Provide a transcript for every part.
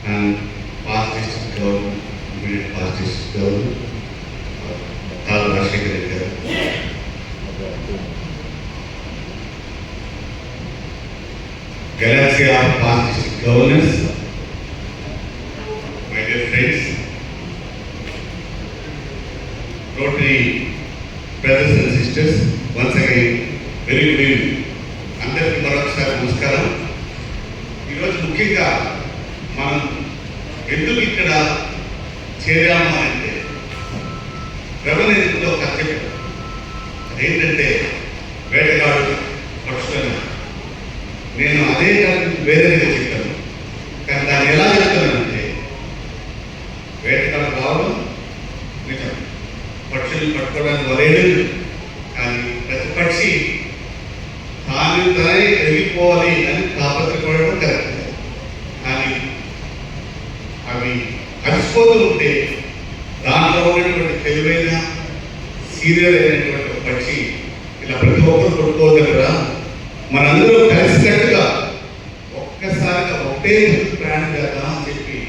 and past district government, immediate past district government, Rashekar Reddy garu. Galaxy of past district governors, my dear friends, Rotary brothers and sisters, once again, very good evening. అందరికీ మరొకసారి నమస్కారం. ఈరోజు ముఖ్యంగా మనం ఎందుకు ఇక్కడ చేరాము అంటే రెవెన్యూలో కథ చెప్పారు. అదేంటంటే వేటగాడు పక్షులను. నేను అదే వేరేగా చెప్పాను, కానీ దాన్ని ఎలా చెప్తానంటే వేటగాడు రావడం నిజం, పక్షులను పట్టుకోవడానికి వలేడు, కానీ ప్రతి పక్షి తాను తానే ఎదిగిపోవాలి అని తాపత్రపడడం కరెక్ట్. కానీ అవి అలసిపోతూ ఉంటే దాంట్లో ఉన్నటువంటి తెలివైన సీరియల్ అయినటువంటి పక్షి ఇలా ప్రతి ఒక్కరు కొట్టుకోగలరా, మనందరూ కలిసినట్టుగా ఒక్కసారిగా ఒకటే ప్రయాణం చేద్దాం అని చెప్పి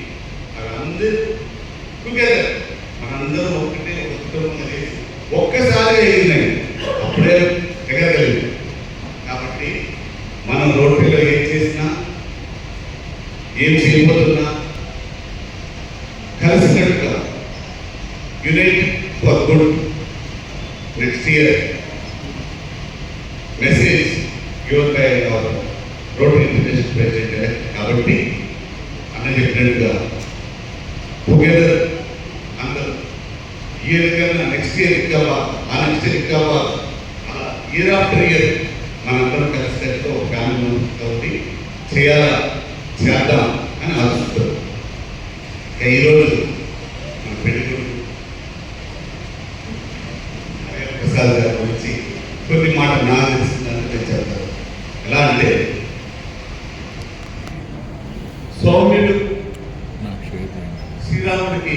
అవి అందరూ టుగెదర్ మనందరం ఒకటే ఒక కుటుంబం అనేది ఒక్కసారిగా ఎగిరినాయి, అప్పుడే ఎగరగలిగింది. కాబట్టి మనం రోడ్డులో ఏం చేసినా ఏం చేయబోతున్నా కలిసినట్టుగా unite for good next year message given by our Rotary International president. కాబట్టి అన్న చెప్పినట్టుగా టుగెదర్ అందరూ ఇయర్ కన్నా నెక్స్ట్ ఇయర్ కావాలి, ఆ నెక్స్ట్ ఇయర్ కావాలి, అలా ఇయర్ ఆఫ్టర్ ఇయర్ మనందరం కలిసినట్టు ఒక ఫ్యామిలీ చేద్దాం అని ఆలోచిస్తారు. ఈరోజు మన పెళ్ళికొడుకు ప్రసాద్ గారి గురించి కొన్ని మాట నాకు తెలిసిందని చెప్తారు. ఎలా అంటే సౌమ్యుడు శ్రీరాముడికి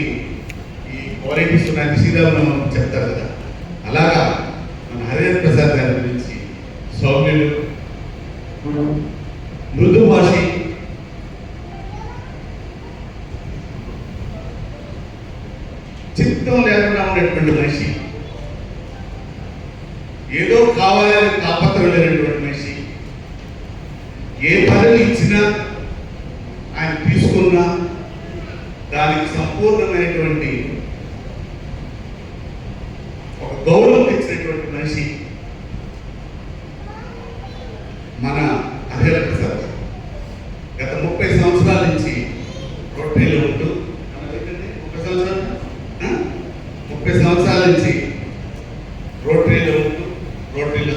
ఈ క్వాలిటీస్ ఉన్నాయని శ్రీరాముడు చెప్తారు కదా, అలాగా మన హరిహర ప్రసాద్ గారి గురించి సౌమ్యుడు, మృదుభాషి, చిత్తం లేకుండా ఉన్నటువంటి మనిషి, ఏదో కావాలని తాపత్రం లేనటువంటి మనిషి, ఏ పదవి ఇచ్చినా ఆయన తీసుకున్నా దానికి సంపూర్ణమైనటువంటి ఒక గౌరవం ఇచ్చినటువంటి మనిషి మన హరిహర ప్రసాద్. గత 30 సంవత్సరాల నుంచి రోటరీలో ఉంటూ 30 సంవత్సరాల నుంచి